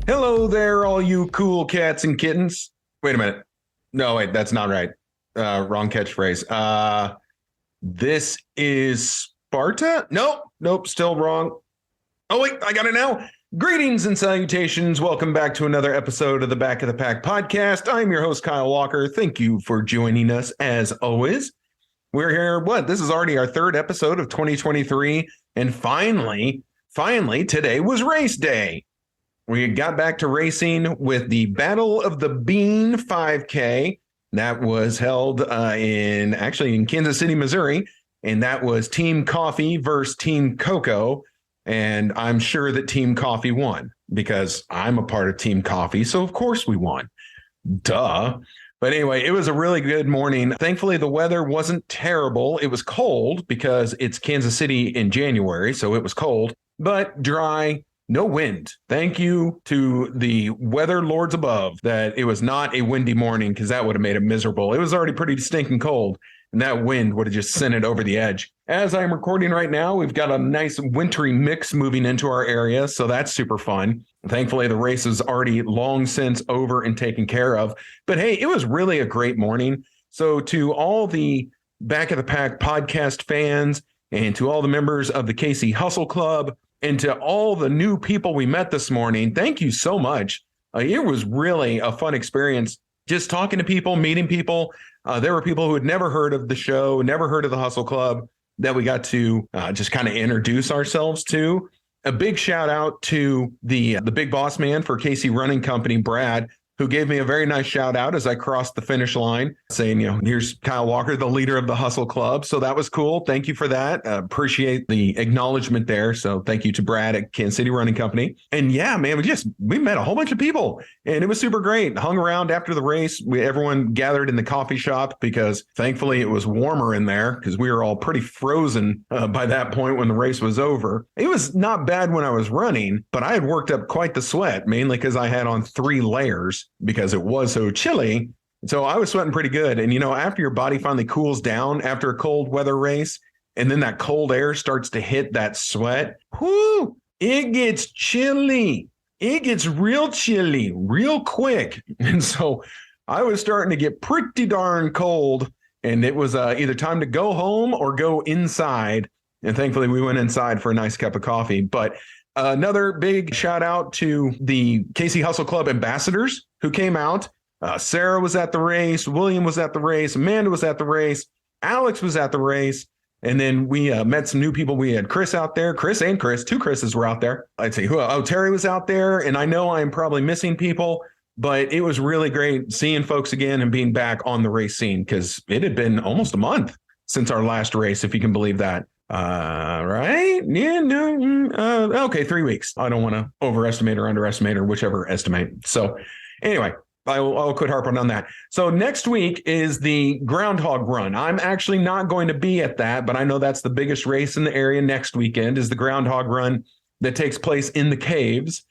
Hello there, all you cool cats and kittens. Wait a minute. No, wait, that's not right. Wrong catchphrase. This is Sparta? Nope, still wrong. Oh, wait, I got it now. Greetings and salutations. Welcome back to another episode of the Back of the Pack podcast. I'm your host, Kyle Walker. Thank you for joining us as always. We're here. This is already our third episode of 2023. And finally, today was race day. We got back to racing with the Battle of the Bean 5K. That was held in Kansas City, Missouri. And that was Team Coffee versus Team Cocoa. And I'm sure that Team Coffee won because I'm a part of Team Coffee. So, of course, we won. Duh. But anyway, it was a really good morning. Thankfully, the weather wasn't terrible. It was cold because it's Kansas City in January. So it was cold, but dry. No wind. Thank you to the weather lords above that it was not a windy morning because that would have made it miserable. It was already pretty stinking cold, and that wind would have just sent it over the edge. As I'm recording right now, we've got a nice wintry mix moving into our area, so that's super fun. Thankfully, the race is already long since over and taken care of. But hey, it was really a great morning. So to all the Back of the Pack podcast fans and to all the members of the KC Hustle Club, and to all the new people we met this morning, thank you so much. It was really a fun experience just talking to people, meeting people. There were people who had never heard of the show, never heard of the Hustle Club that we got to just kind of introduce ourselves to. A big shout out to the big boss man for KC Running Company, Brad, who gave me a very nice shout out as I crossed the finish line saying, here's Kyle Walker, the leader of the Hustle Club. So that was cool. Thank you for that. Appreciate the acknowledgement there. So thank you to Brad at Kansas City Running Company. And yeah, man, we met a whole bunch of people and it was super great. Hung around after the race. Everyone gathered in the coffee shop because thankfully it was warmer in there because we were all pretty frozen by that point when the race was over. It was not bad when I was running, but I had worked up quite the sweat, mainly because I had on 3 layers because it was so chilly. So I was sweating pretty good. And, after your body finally cools down after a cold weather race, and then that cold air starts to hit that sweat, it gets chilly. It gets real chilly, real quick. And so I was starting to get pretty darn cold. And it was either time to go home or go inside. And thankfully, we went inside for a nice cup of coffee. But another big shout out to the KC Hustle Club ambassadors who came out. Sarah was at the race. William was at the race. Amanda was at the race. Alex was at the race. And then we met some new people. We had Chris out there. Chris, 2 Chris's were out there. I'd say, Terry was out there. And I know I'm probably missing people, but it was really great seeing folks again and being back on the race scene because it had been almost a month since our last race, if you can believe that. Right? Yeah, no. Okay, 3 weeks. I don't want to overestimate or underestimate or whichever estimate. So anyway, I'll quit harping on that. So next week is the Groundhog Run. I'm actually not going to be at that, but I know that's the biggest race in the area next weekend is the Groundhog Run that takes place in the caves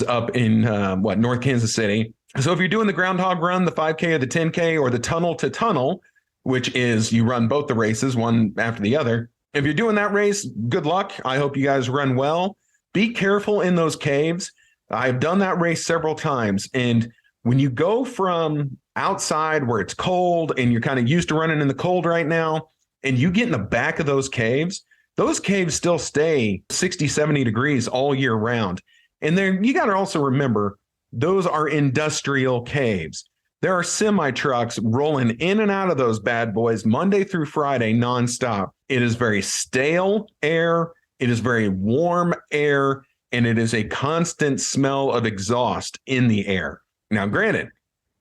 up in North Kansas City. So if you're doing the Groundhog Run, the 5K or the 10K or the tunnel to tunnel, which is you run both the races, one after the other. If you're doing that race, good luck. I hope you guys run well. Be careful in those caves. I've done that race several times. And when you go from outside where it's cold and you're kind of used to running in the cold right now, and you get in the back of those caves still stay 60, 70 degrees all year round. And then you got to also remember, those are industrial caves. There are semi-trucks rolling in and out of those bad boys Monday through Friday nonstop. It is very stale air. It is very warm air. And it is a constant smell of exhaust in the air. Now, granted,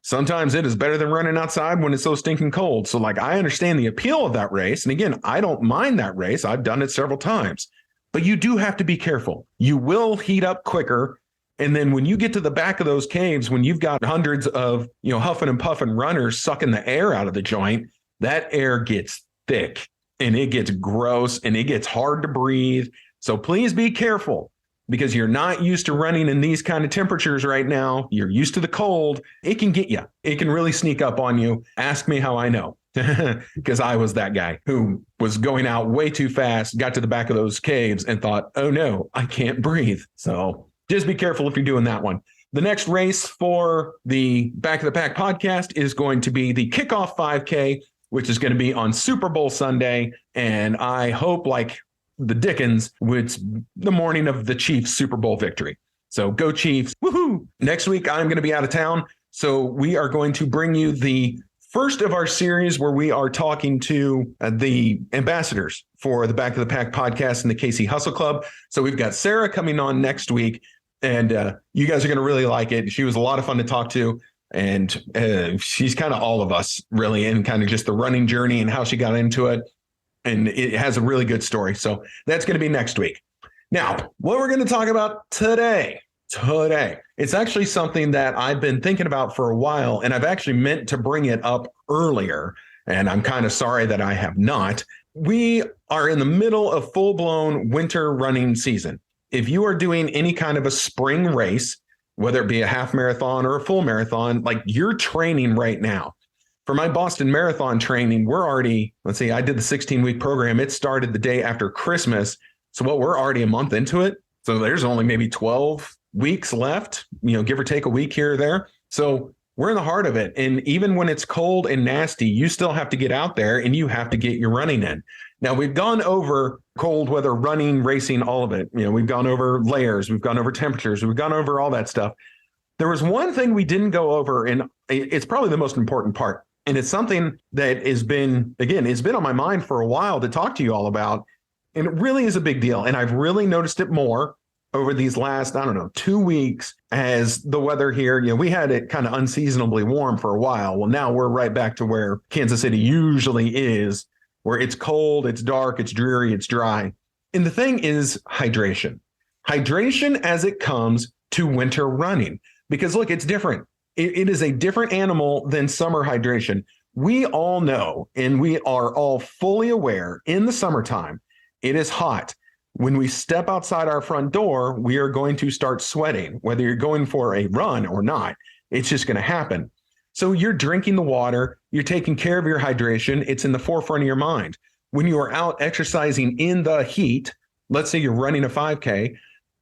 sometimes it is better than running outside when it's so stinking cold. So, I understand the appeal of that race. And again, I don't mind that race. I've done it several times. But you do have to be careful. You will heat up quicker. And then when you get to the back of those caves, when you've got hundreds of, huffing and puffing runners sucking the air out of the joint, that air gets thick and it gets gross and it gets hard to breathe. So please be careful because you're not used to running in these kind of temperatures right now. You're used to the cold. It can get you. It can really sneak up on you. Ask me how I know. Because I was that guy who was going out way too fast, got to the back of those caves and thought, oh no, I can't breathe. So just be careful if you're doing that one. The next race for the Back of the Pack podcast is going to be the kickoff 5K, which is going to be on Super Bowl Sunday. And I hope, like the Dickens, it's the morning of the Chiefs Super Bowl victory. So go Chiefs. Woohoo! Next week, I'm going to be out of town. So we are going to bring you the first of our series where we are talking to the ambassadors for the Back of the Pack podcast and the KC Hustle Club. So we've got Sarah coming on next week, and you guys are going to really like it. She was a lot of fun to talk to, and she's kind of all of us, really, and kind of just the running journey and how she got into it. And it has a really good story. So that's going to be next week. Now, what we're going to talk about today, it's actually something that I've been thinking about for a while, and I've actually meant to bring it up earlier, and I'm kind of sorry that I have not. We are in the middle of full-blown winter running season. If you are doing any kind of a spring race, whether it be a half marathon or a full marathon, like you're training right now. For my Boston Marathon training, we're already, let's see, I did the 16-week program. It started the day after Christmas. So we're already a month into it. So there's only maybe 12 weeks left, give or take a week here or there. So we're in the heart of it. And even when it's cold and nasty, you still have to get out there and you have to get your running in. Now, we've gone over cold weather, running, racing, all of it. We've gone over layers, we've gone over temperatures, we've gone over all that stuff. There was one thing we didn't go over, and it's probably the most important part. And it's something that has been, again, it's been on my mind for a while to talk to you all about. And it really is a big deal. And I've really noticed it more over these last, 2 weeks as the weather here, we had it kind of unseasonably warm for a while. Well, now we're right back to where Kansas City usually is, where it's cold, it's dark, it's dreary, it's dry. And the thing is hydration. Hydration as it comes to winter running. Because look, it's different. It is a different animal than summer hydration. We all know, and we are all fully aware in the summertime, it is hot. When we step outside our front door, we are going to start sweating, whether you're going for a run or not. It's just going to happen. So you're drinking the water, you're taking care of your hydration. It's in the forefront of your mind. When you are out exercising in the heat, let's say you're running a 5K,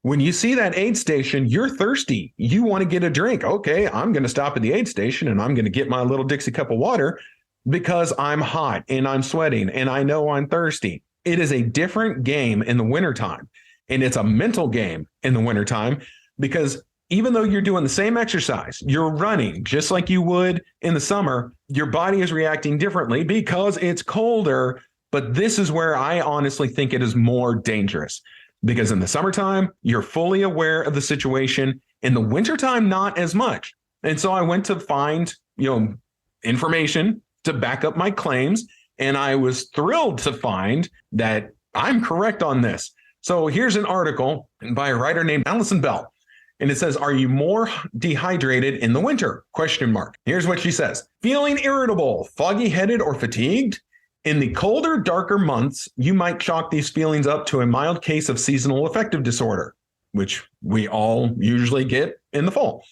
when you see that aid station, you're thirsty. You want to get a drink. Okay, I'm going to stop at the aid station and I'm going to get my little Dixie cup of water because I'm hot and I'm sweating and I know I'm thirsty. It is a different game in the wintertime, and it's a mental game in the wintertime because even though you're doing the same exercise, you're running just like you would in the summer, your body is reacting differently because it's colder. But this is where I honestly think it is more dangerous because in the summertime, you're fully aware of the situation. In the wintertime, not as much. And so I went to find, information to back up my claims. And I was thrilled to find that I'm correct on this. So here's an article by a writer named Allison Bell. And it says, are you more dehydrated in the winter? ? Here's what she says. Feeling irritable, foggy-headed, or fatigued? In the colder, darker months, you might chalk these feelings up to a mild case of seasonal affective disorder, which we all usually get in the fall.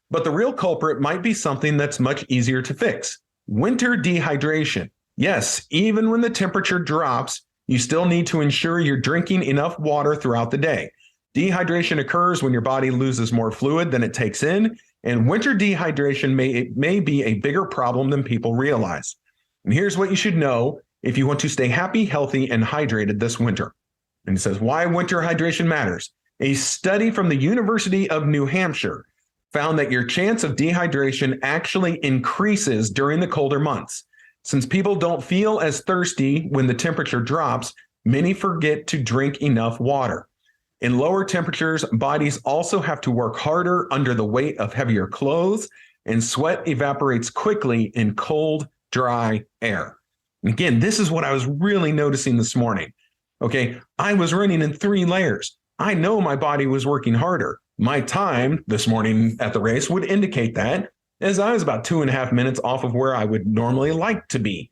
But the real culprit might be something that's much easier to fix. Winter dehydration. Yes, even when the temperature drops, you still need to ensure you're drinking enough water throughout the day. Dehydration occurs when your body loses more fluid than it takes in, and winter dehydration may be a bigger problem than people realize. And here's what you should know if you want to stay happy, healthy, and hydrated this winter. And it says why winter hydration matters. A study from the University of New Hampshire found that your chance of dehydration actually increases during the colder months. Since people don't feel as thirsty when the temperature drops, many forget to drink enough water. In lower temperatures, bodies also have to work harder under the weight of heavier clothes, and sweat evaporates quickly in cold, dry air. And again, this is what I was really noticing this morning. Okay, I was running in 3 layers. I know my body was working harder. My time this morning at the race would indicate that, as I was about 2.5 minutes off of where I would normally like to be.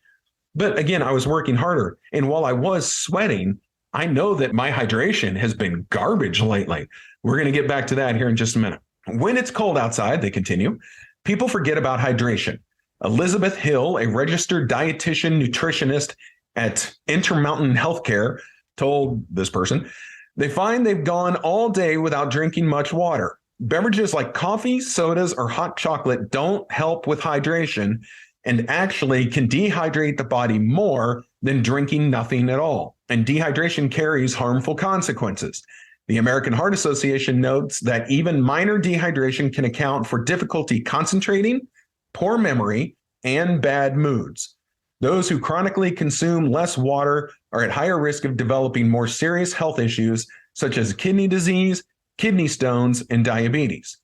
But again, I was working harder. And while I was sweating, I know that my hydration has been garbage lately. We're going to get back to that here in just a minute. When it's cold outside, they continue, people forget about hydration. Elizabeth Hill, a registered dietitian nutritionist at Intermountain Healthcare, told this person They find they've gone all day without drinking much water. Beverages like coffee, sodas, or hot chocolate don't help with hydration and actually can dehydrate the body more than drinking nothing at all. And dehydration carries harmful consequences. The American Heart Association notes that even minor dehydration can account for difficulty concentrating, poor memory, and bad moods. Those who chronically consume less water are at higher risk of developing more serious health issues such as kidney disease, kidney stones, and diabetes.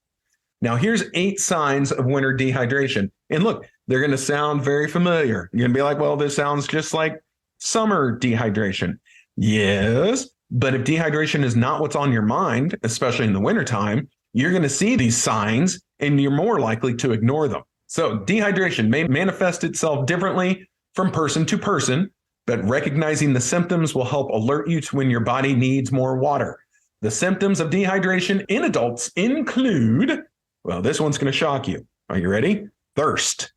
Now, here's 8 signs of winter dehydration. And look, they're going to sound very familiar. You're going to be like, well, this sounds just like summer dehydration. Yes, but if dehydration is not what's on your mind, especially in the wintertime, you're going to see these signs and you're more likely to ignore them. So dehydration may manifest itself differently from person to person, but recognizing the symptoms will help alert you to when your body needs more water. The symptoms of dehydration in adults include, well, this one's going to shock you. Are you ready? Thirst.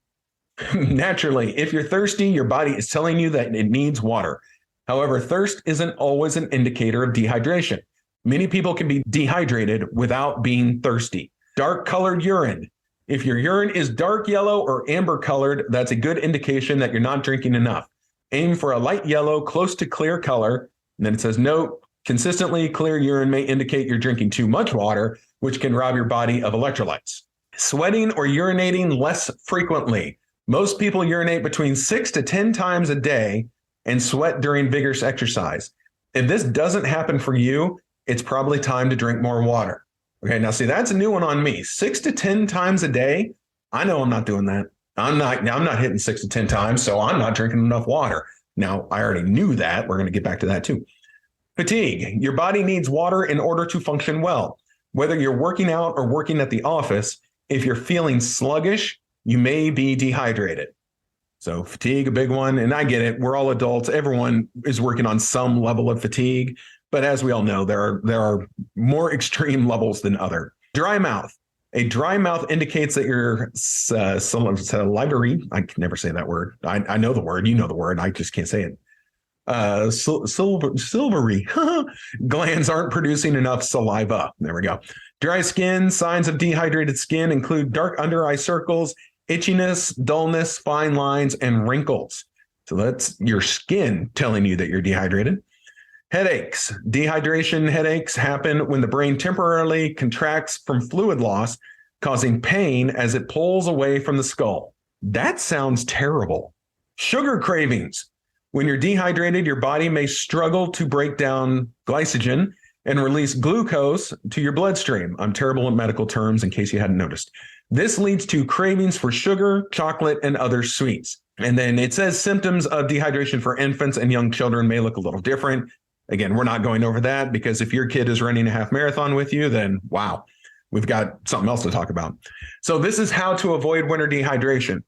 Naturally, if you're thirsty, your body is telling you that it needs water. However, thirst isn't always an indicator of dehydration. Many people can be dehydrated without being thirsty. Dark colored urine. If your urine is dark yellow or amber colored, that's a good indication that you're not drinking enough. Aim for a light yellow, close to clear color. And then it says, note, consistently clear urine may indicate you're drinking too much water, which can rob your body of electrolytes. Sweating or urinating less frequently. Most people urinate between 6 to 10 times a day and sweat during vigorous exercise. If this doesn't happen for you, it's probably time to drink more water. Okay, now see, that's a new one on me. 6 to 10 times a day. I know I'm not doing that. I'm not hitting 6 to 10 times, so I'm not drinking enough water. Now, I already knew that. We're going to get back to that too. Fatigue. Your body needs water in order to function well. Whether you're working out or working at the office, if you're feeling sluggish, you may be dehydrated. So fatigue, a big one. And I get it. We're all adults. Everyone is working on some level of fatigue. But as we all know, there are more extreme levels than other. Dry mouth. A dry mouth indicates that your salivary, I can never say that word. I know the word. You know the word. I just can't say it. Silvery glands aren't producing enough saliva. There we go. Dry skin. Signs of dehydrated skin include dark under eye circles, itchiness, dullness, fine lines, and wrinkles. So that's your skin telling you that you're dehydrated. Headaches. Dehydration headaches happen when the brain temporarily contracts from fluid loss, causing pain as it pulls away from the skull. That sounds terrible. Sugar cravings. When you're dehydrated, your body may struggle to break down glycogen and release glucose to your bloodstream. I'm terrible at medical terms in case you hadn't noticed. This leads to cravings for sugar, chocolate, and other sweets. And then it says symptoms of dehydration for infants and young children may look a little different. Again, we're not going over that because if your kid is running a half marathon with you, then wow, we've got something else to talk about. So this is how to avoid winter dehydration.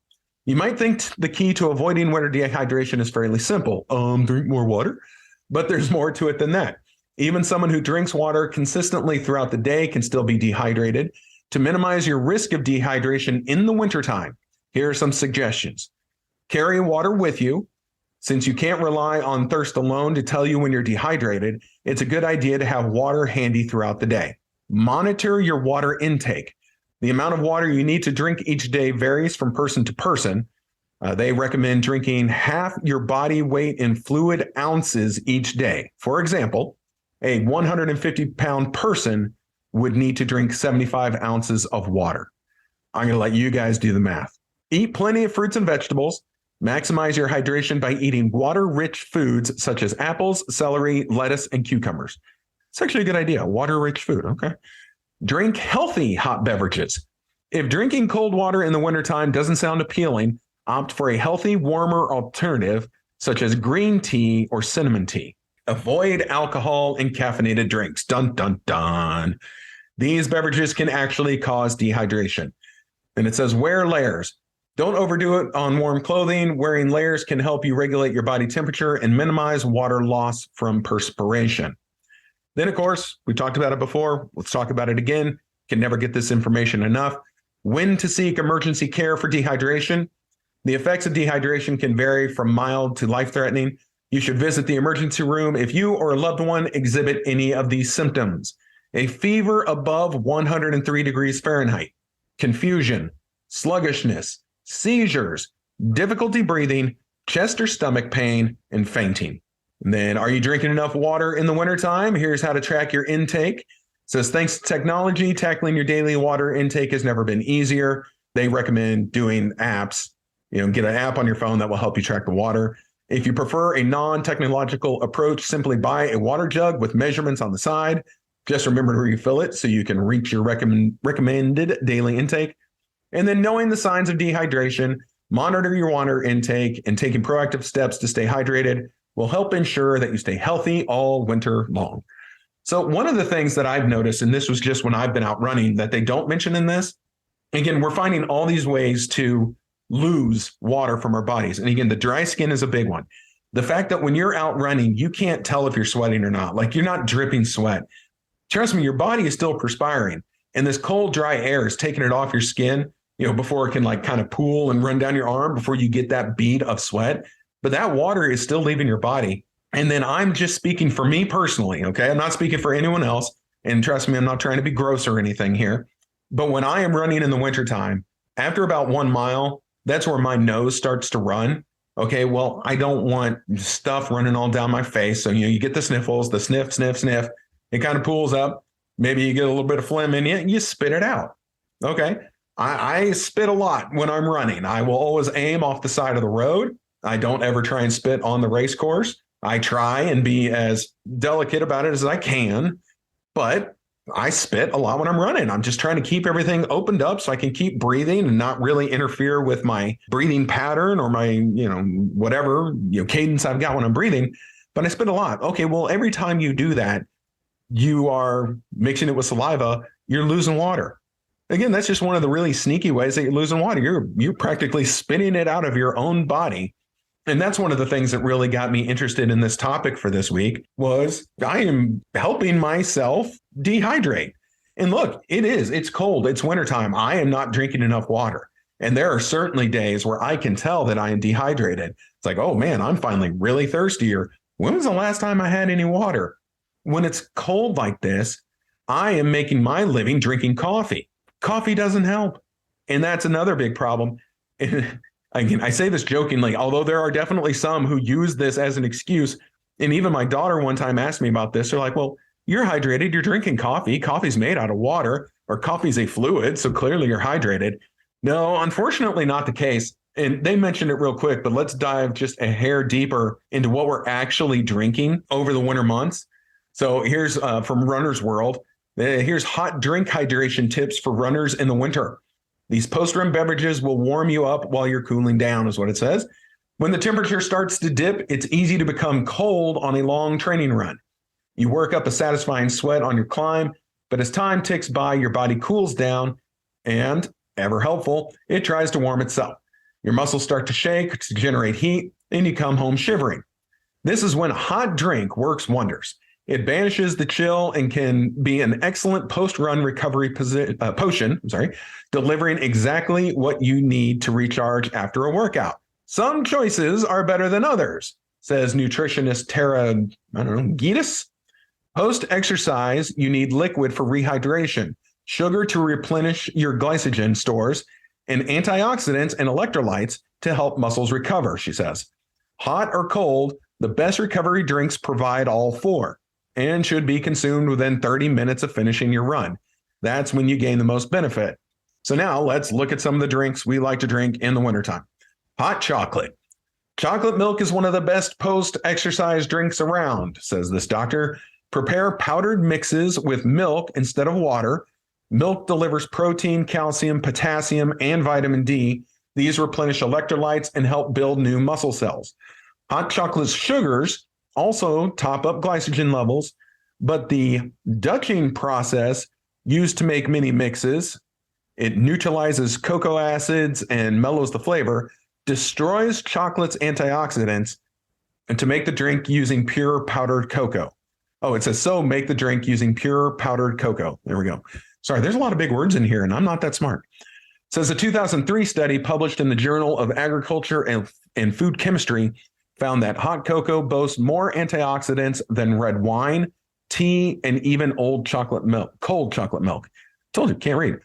You might think the key to avoiding winter dehydration is fairly simple. Drink more water, but there's more to it than that. Even someone who drinks water consistently throughout the day can still be dehydrated. To minimize your risk of dehydration in the wintertime, here are some suggestions. Carry water with you. Since you can't rely on thirst alone to tell you when you're dehydrated, it's a good idea to have water handy throughout the day. Monitor your water intake. The amount of water you need to drink each day varies from person to person. They recommend drinking half your body weight in fluid ounces each day. For example, a 150-pound person would need to drink 75 ounces of water. I'm going to let you guys do the math. Eat plenty of fruits and vegetables. Maximize your hydration by eating water-rich foods such as apples, celery, lettuce, and cucumbers. It's actually a good idea. Water-rich food. Okay. Drink healthy hot beverages. If drinking cold water in the wintertime doesn't sound appealing, opt for a healthy, warmer alternative such as green tea or cinnamon tea. Avoid alcohol and caffeinated drinks. Dun, dun, dun. These beverages can actually cause dehydration. And it says wear layers. Don't overdo it on warm clothing. Wearing layers can help you regulate your body temperature and minimize water loss from perspiration. Then, of course, we talked about it before. Let's talk about it again. Can never get this information enough. When to seek emergency care for dehydration. The effects of dehydration can vary from mild to life-threatening. You should visit the emergency room if you or a loved one exhibit any of these symptoms. A fever above 103 degrees Fahrenheit, confusion, sluggishness, seizures, difficulty breathing, chest or stomach pain, and fainting. And then, are you drinking enough water in the wintertime? Here's how to track your intake. It says, thanks to technology, tackling your daily water intake has never been easier. They recommend doing apps. Get an app on your phone that will help you track the water. If you prefer a non-technological approach, simply buy a water jug with measurements on the side. Just remember to refill it so you can reach your recommended daily intake. And then, knowing the signs of dehydration, monitor your water intake, and taking proactive steps to stay hydrated will help ensure that you stay healthy all winter long. So one of the things that I've noticed, and this was just when I've been out running, that they don't mention in this, again, we're finding all these ways to lose water from our bodies. And again, the dry skin is a big one. The fact that when you're out running, you can't tell if you're sweating or not. Like, you're not dripping sweat. Trust me, your body is still perspiring. And this cold, dry air is taking it off your skin, before it can kind of pool and run down your arm before you get that bead of sweat. But that water is still leaving your body. And then I'm just speaking for me personally, okay? I'm not speaking for anyone else. And trust me, I'm not trying to be gross or anything here. But when I am running in the wintertime, after about 1 mile, that's where my nose starts to run. Okay, well, I don't want stuff running all down my face. So, you get the sniffles, the sniff, sniff, sniff. It kind of pools up. Maybe you get a little bit of phlegm in you and you spit it out. Okay, I spit a lot when I'm running. I will always aim off the side of the road. I don't ever try and spit on the race course. I try and be as delicate about it as I can, but I spit a lot when I'm running. I'm just trying to keep everything opened up so I can keep breathing and not really interfere with my breathing pattern or my, whatever, cadence I've got when I'm breathing. But I spit a lot. Okay, well, every time you do that, you are mixing it with saliva, you're losing water. Again, that's just one of the really sneaky ways that you're losing water. You're practically spitting it out of your own body. And that's one of the things that really got me interested in this topic for this week was I am helping myself dehydrate. And look, it's cold. It's wintertime. I am not drinking enough water. And there are certainly days where I can tell that I am dehydrated. It's like, oh man, I'm finally really thirsty. Or when was the last time I had any water? When it's cold like this, I am making my living drinking coffee. Coffee doesn't help. And that's another big problem. Again, I say this jokingly, although there are definitely some who use this as an excuse. And even my daughter one time asked me about this. They're like, well, you're hydrated. You're drinking coffee. Coffee's made out of water, or coffee's a fluid. So clearly you're hydrated. No, unfortunately not the case. And they mentioned it real quick, but let's dive just a hair deeper into what we're actually drinking over the winter months. So here's from Runner's World. Here's hot drink hydration tips for runners in the winter. These post-run beverages will warm you up while you're cooling down, is what it says. When the temperature starts to dip, it's easy to become cold on a long training run. You work up a satisfying sweat on your climb, but as time ticks by, your body cools down and, ever helpful, it tries to warm itself. Your muscles start to shake to generate heat, and you come home shivering. This is when a hot drink works wonders. It banishes the chill and can be an excellent post-run recovery potion, delivering exactly what you need to recharge after a workout. Some choices are better than others, says nutritionist Tara, Giedis. Post-exercise, you need liquid for rehydration, sugar to replenish your glycogen stores, and antioxidants and electrolytes to help muscles recover, she says. Hot or cold, the best recovery drinks provide all four and should be consumed within 30 minutes of finishing your run. That's when you gain the most benefit. So now let's look at some of the drinks we like to drink in the wintertime. Hot chocolate. Chocolate milk is one of the best post-exercise drinks around, says this doctor. Prepare powdered mixes with milk instead of water. Milk delivers protein, calcium, potassium, and vitamin D. These replenish electrolytes and help build new muscle cells. Hot chocolate's sugars also top up glycogen levels, but the Dutching process used to make mini mixes, it neutralizes cocoa acids and mellows the flavor, destroys chocolate's antioxidants, and to make the drink using pure powdered cocoa. Oh, it says, so make the drink using pure powdered cocoa. There we go. Sorry, there's a lot of big words in here, and I'm not that smart. It says a 2003 study published in the Journal of Agriculture and Food Chemistry found that hot cocoa boasts more antioxidants than red wine, tea, and even cold chocolate milk. Told you, can't read.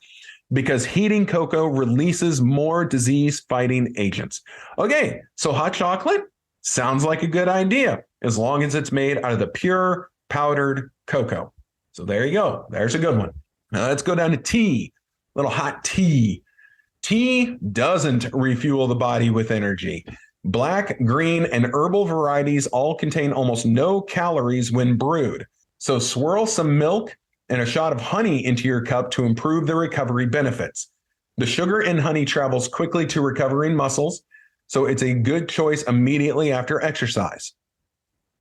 Because heating cocoa releases more disease-fighting agents. Okay, so hot chocolate sounds like a good idea, as long as it's made out of the pure powdered cocoa. So there you go. There's a good one. Now let's go down to tea. A little hot tea. Tea doesn't refuel the body with energy. Black, green, and herbal varieties all contain almost no calories when brewed. So swirl some milk and a shot of honey into your cup to improve the recovery benefits. The sugar in honey travels quickly to recovering muscles, so it's a good choice immediately after exercise.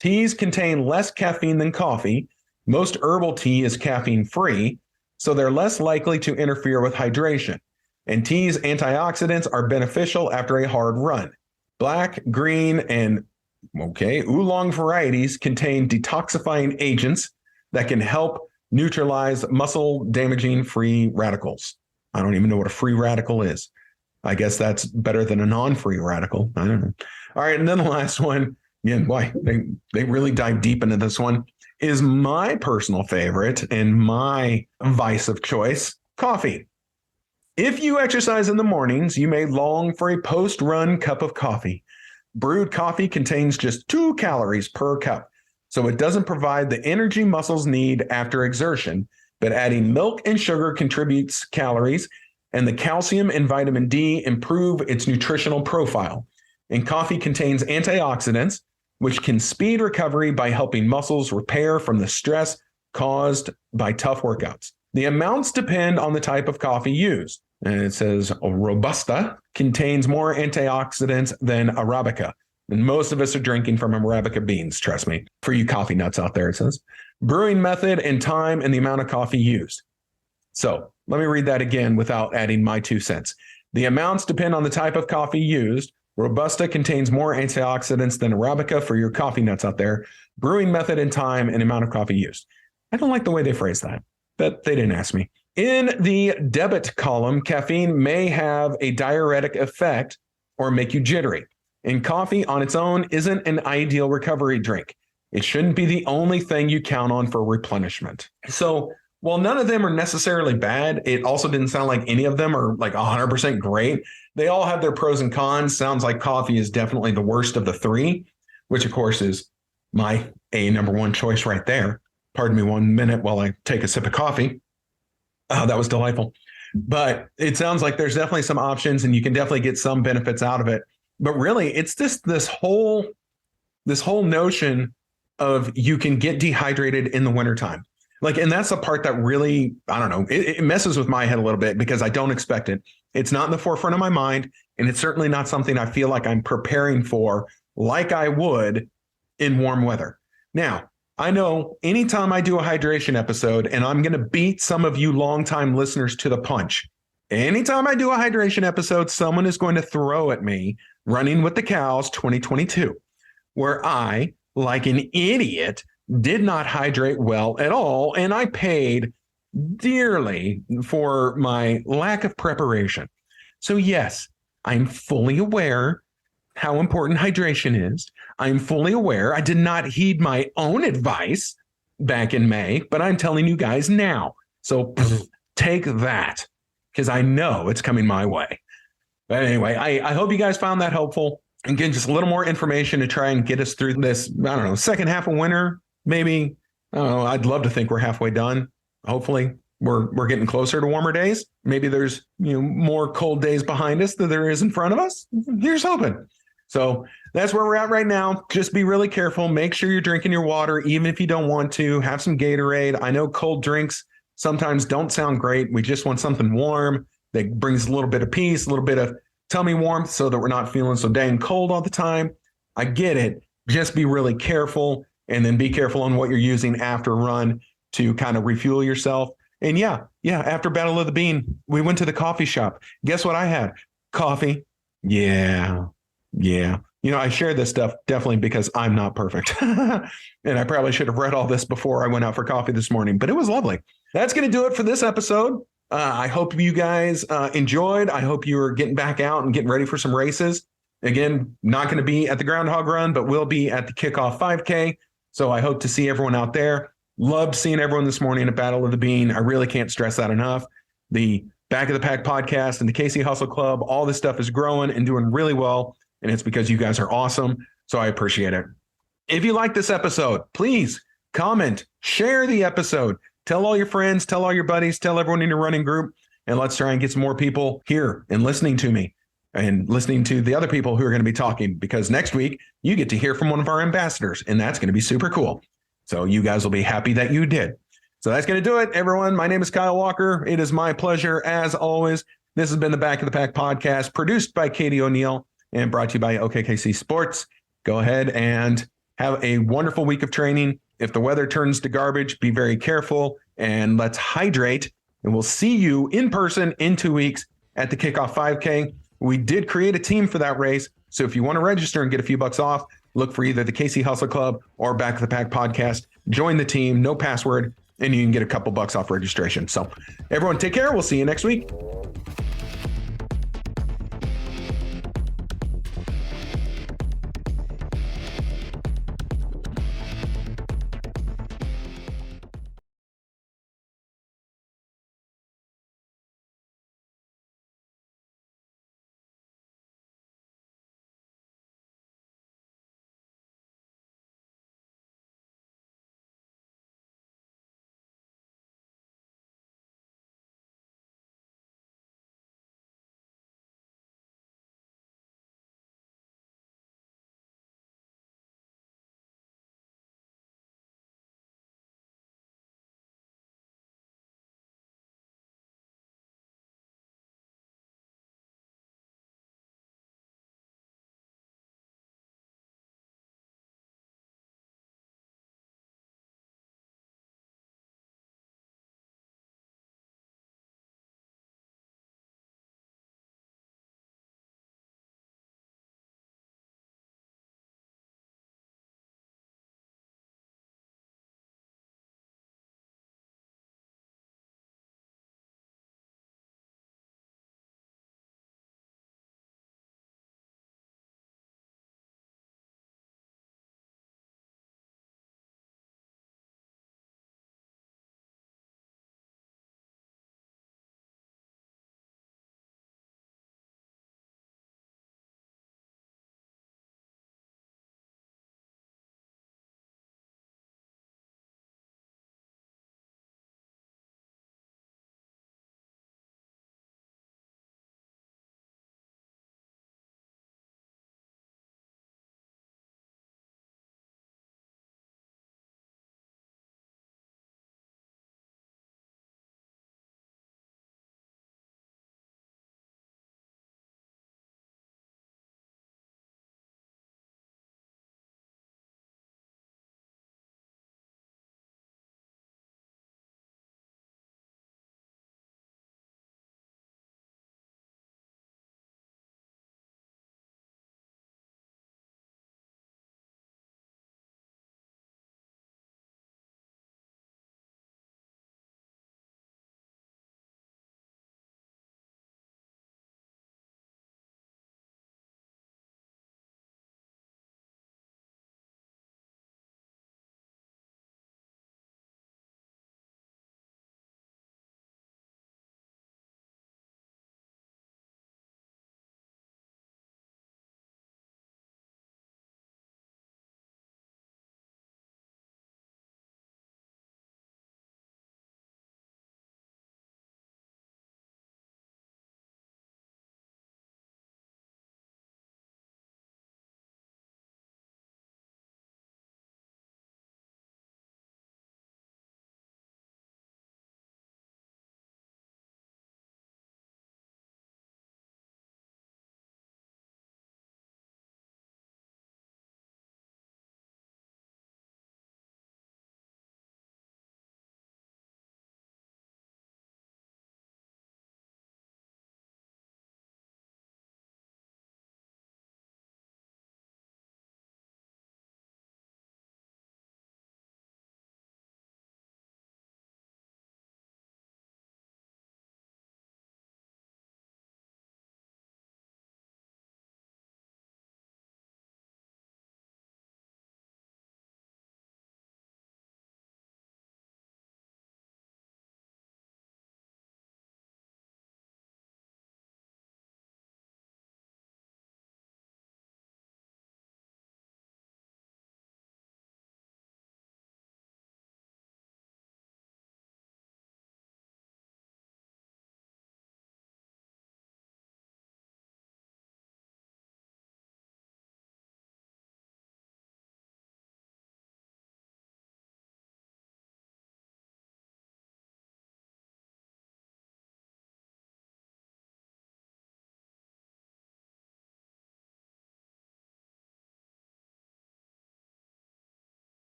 Teas contain less caffeine than coffee. Most herbal tea is caffeine-free, so they're less likely to interfere with hydration. And tea's antioxidants are beneficial after a hard run. Black, green, and oolong varieties contain detoxifying agents that can help neutralize muscle-damaging free radicals. I don't even know what a free radical is. I guess that's better than a non-free radical. I don't know. All right, and then the last one, again, boy, they really dive deep into this one, is my personal favorite and my vice of choice, coffee. If you exercise in the mornings, you may long for a post-run cup of coffee. Brewed coffee contains just 2 calories per cup, so it doesn't provide the energy muscles need after exertion, but adding milk and sugar contributes calories, and the calcium and vitamin D improve its nutritional profile. And coffee contains antioxidants, which can speed recovery by helping muscles repair from the stress caused by tough workouts. The amounts depend on the type of coffee used. And it says Robusta contains more antioxidants than Arabica. And most of us are drinking from Arabica beans, trust me. For you coffee nuts out there, it says. Brewing method and time and the amount of coffee used. So let me read that again without adding my 2 cents. The amounts depend on the type of coffee used. Robusta contains more antioxidants than Arabica for your coffee nuts out there. Brewing method and time and amount of coffee used. I don't like the way they phrase that, but they didn't ask me. In the debit column, caffeine may have a diuretic effect or make you jittery. And coffee on its own isn't an ideal recovery drink. It shouldn't be the only thing you count on for replenishment. So while none of them are necessarily bad, it also didn't sound like any of them are like 100% great. They all have their pros and cons. Sounds like coffee is definitely the worst of the 3, which of course is my number 1 choice right there. Pardon me 1 minute while I take a sip of coffee. Oh, that was delightful. But it sounds like there's definitely some options and you can definitely get some benefits out of it. But really, it's just this whole notion of you can get dehydrated in the wintertime. Like, and that's the part that really, I don't know, it messes with my head a little bit because I don't expect it. It's not in the forefront of my mind, and it's certainly not something I feel like I'm preparing for like I would in warm weather. Now, I know anytime I do a hydration episode, and I'm going to beat some of you longtime listeners to the punch. Anytime I do a hydration episode, someone is going to throw at me Running with the Cows 2022, where I, like an idiot, did not hydrate well at all, and I paid dearly for my lack of preparation. So yes, I'm fully aware how important hydration is. I'm fully aware I did not heed my own advice back in May, but I'm telling you guys now. So take that, because I know it's coming my way. But anyway, I hope you guys found that helpful. And get just a little more information to try and get us through this, I don't know, second half of winter, maybe. I don't know. I'd love to think we're halfway done. Hopefully we're getting closer to warmer days. Maybe there's, more cold days behind us than there is in front of us. Here's hoping. So that's where we're at right now. Just be really careful. Make sure you're drinking your water, even if you don't want to. Have some Gatorade. I know cold drinks sometimes don't sound great. We just want something warm that brings a little bit of peace, a little bit of tummy warmth so that we're not feeling so dang cold all the time. I get it. Just be really careful, and then be careful on what you're using after a run to kind of refuel yourself. And yeah, after Battle of the Bean, we went to the coffee shop. Guess what I had? Coffee. Yeah. I share this stuff definitely because I'm not perfect. And I probably should have read all this before I went out for coffee this morning, but it was lovely. That's going to do it for this episode. I hope you guys enjoyed. I hope you are getting back out and getting ready for some races. Again, not going to be at the Groundhog Run, but will be at the Kickoff 5K. So I hope to see everyone out there. Loved seeing everyone this morning at Battle of the Bean. I really can't stress that enough. The Back of the Pack podcast and the KC Hustle Club, all this stuff is growing and doing really well. And it's because you guys are awesome. So I appreciate it. If you like this episode, please comment, share the episode, tell all your friends, tell all your buddies, tell everyone in your running group, and let's try and get some more people here and listening to me and listening to the other people who are going to be talking, because next week you get to hear from one of our ambassadors, and that's going to be super cool. So you guys will be happy that you did. So that's going to do it, everyone. My name is Kyle Walker. It is my pleasure, as always. This has been the Back of the Pack podcast, produced by Katie O'Neill and brought to you by OKKC Sports. Go ahead and have a wonderful week of training. If the weather turns to garbage, be very careful, and let's hydrate. And we'll see you in person in 2 weeks at the Kickoff 5K. We did create a team for that race. So if you want to register and get a few bucks off, look for either the KC Hustle Club or Back of the Pack podcast. Join the team, no password, and you can get a couple bucks off registration. So everyone take care. We'll see you next week.